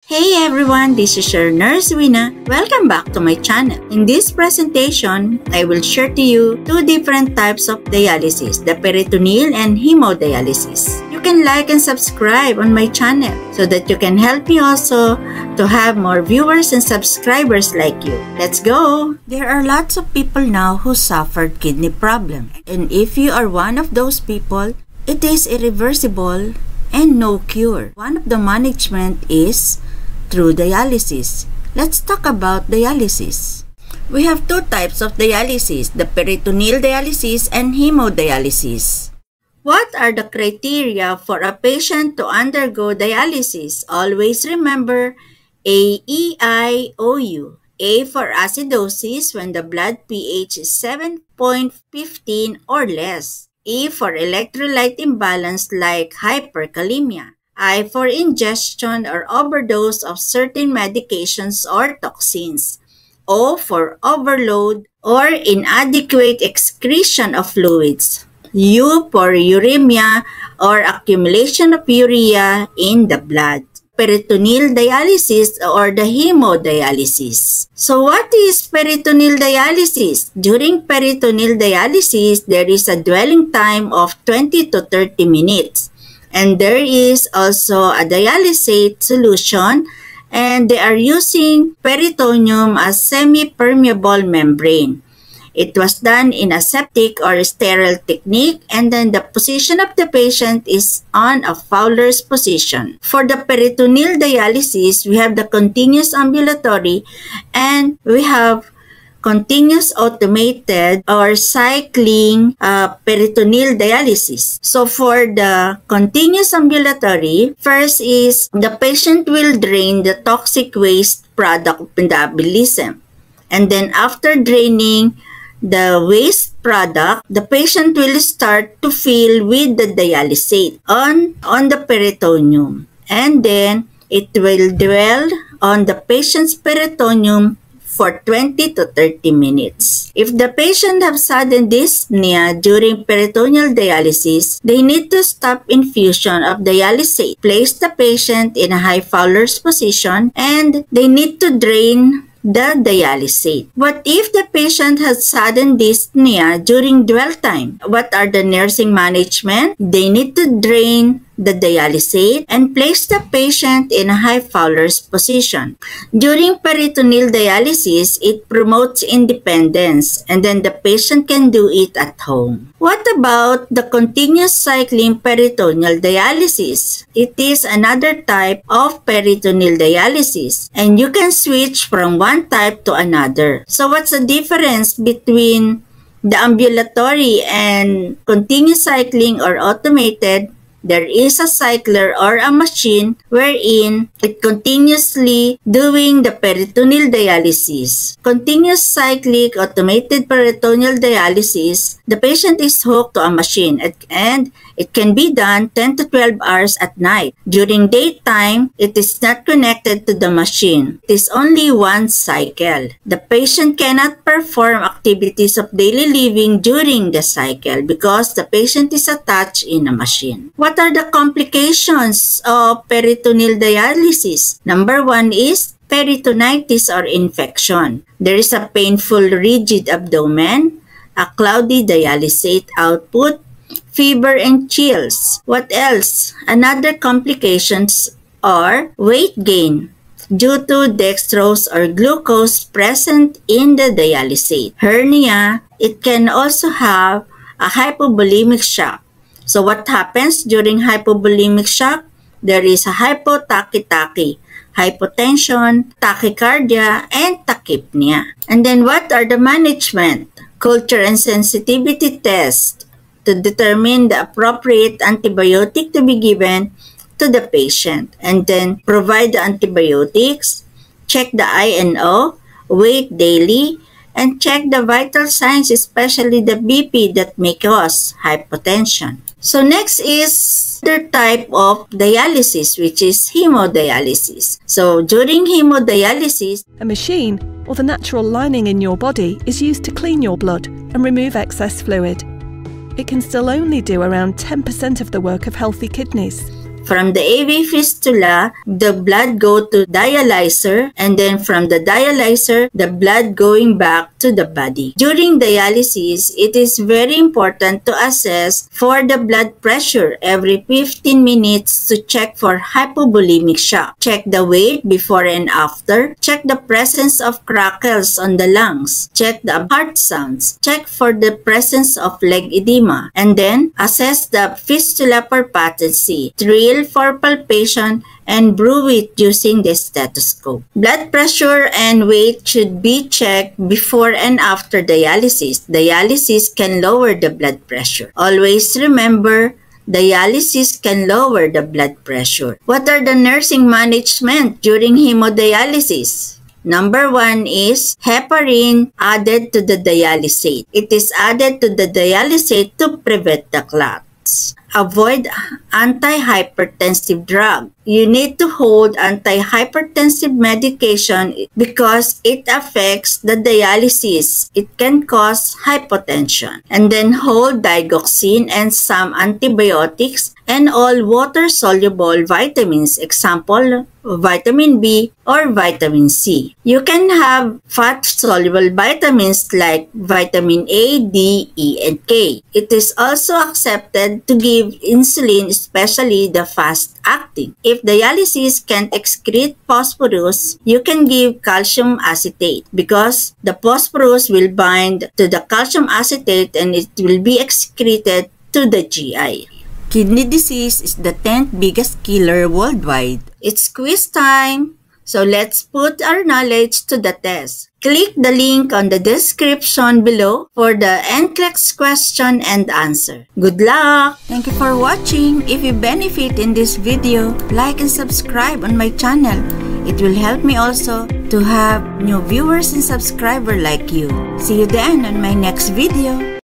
Hey everyone, this is your Nurse Wina. Welcome back to my channel. In this presentation, I will share to you two different types of dialysis, the peritoneal and hemodialysis. You can like and subscribe on my channel so that you can help me also to have more viewers and subscribers like you. Let's go! There are lots of people now who suffered kidney problem. And if you are one of those people, it is irreversible and no cure. One of the management is through dialysis. Let's talk about dialysis. We have two types of dialysis, the peritoneal dialysis and hemodialysis. What are the criteria for a patient to undergo dialysis? Always remember AEIOU. A for acidosis when the blood pH is 7.15 or less. E for electrolyte imbalance like hyperkalemia. I for ingestion or overdose of certain medications or toxins. O for overload or inadequate excretion of fluids. U for uremia or accumulation of urea in the blood. Peritoneal dialysis or the hemodialysis. So what is peritoneal dialysis? During peritoneal dialysis, there is a dwelling time of 20 to 30 minutes. And there is also a dialysate solution, and they are using peritoneum as semi-permeable membrane. It was done in a septic or sterile technique, and then the position of the patient is on a Fowler's position. For the peritoneal dialysis, we have the continuous ambulatory and we have continuous automated or cycling peritoneal dialysis. So for the continuous ambulatory, first is the patient will drain the toxic waste product of metabolism. And then after draining the waste product, the patient will start to fill with the dialysate on the peritoneum. And then it will dwell on the patient's peritoneum for 20 to 30 minutes. If the patient have sudden dyspnea during peritoneal dialysis, they need to stop infusion of dialysate, place the patient in a high Fowler's position, and they need to drain the dialysate. What if the patient has sudden dyspnea during dwell time? What are the nursing management? They need to drain the dialysate and place the patient in a high Fowler's position. During peritoneal dialysis, it promotes independence and then the patient can do it at home. What about the continuous cycling peritoneal dialysis? It is another type of peritoneal dialysis and you can switch from one type to another. So what's the difference between the ambulatory and continuous cycling or automated? There is a cycler or a machine wherein it continuously doing the peritoneal dialysis. Continuous cyclic automated peritoneal dialysis, the patient is hooked to a machine and it can be done 10 to 12 hours at night. During daytime, it is not connected to the machine. It is only one cycle. The patient cannot perform activities of daily living during the cycle because the patient is attached in a machine. What are the complications of peritoneal dialysis? Number one is peritonitis or infection. There is a painful rigid abdomen, a cloudy dialysate output, fever and chills. What else? Another complications are weight gain due to dextrose or glucose present in the dialysate. Hernia, it can also have a hypovolemic shock. So what happens during hypovolemic shock? There is a hypotachytachy, hypotension, tachycardia, and tachypnea. And then what are the management? Culture and sensitivity test to determine the appropriate antibiotic to be given to the patient. And then provide the antibiotics, check the INO, wait daily, and check the vital signs, especially the BP that may cause hypotension. So next is the type of dialysis, which is hemodialysis. So during hemodialysis, a machine or the natural lining in your body is used to clean your blood and remove excess fluid. It can still only do around 10% of the work of healthy kidneys. From the AV fistula, the blood go to dialyzer, and then from the dialyzer, the blood going back to the body. During dialysis, it is very important to assess for the blood pressure every 15 minutes to check for hypovolemic shock. Check the weight before and after. Check the presence of crackles on the lungs. Check the heart sounds. Check for the presence of leg edema. And then assess the fistula per patency. Drill for palpation and brew it using the stethoscope. Blood pressure and weight should be checked before and after dialysis. Dialysis can lower the blood pressure. Always remember, dialysis can lower the blood pressure. What are the nursing management during hemodialysis? Number 1 is heparin added to the dialysate. It is added to the dialysate to prevent the clots. Avoid antihypertensive drug. You need to hold antihypertensive medication because it affects the dialysis. It can cause hypotension. And then hold digoxin and some antibiotics and all water-soluble vitamins, example, vitamin B or vitamin C. You can have fat-soluble vitamins like vitamin A, D, E, and K. It is also accepted to give insulin, especially the fast-acting. If dialysis can't excrete phosphorus, you can give calcium acetate because the phosphorus will bind to the calcium acetate and it will be excreted to the GI. Kidney disease is the 10th biggest killer worldwide. It's quiz time! So let's put our knowledge to the test. Click the link on the description below for the NCLEX question and answer. Good luck! Thank you for watching. If you benefit in this video, like and subscribe on my channel. It will help me also to have new viewers and subscribers like you. See you then on my next video.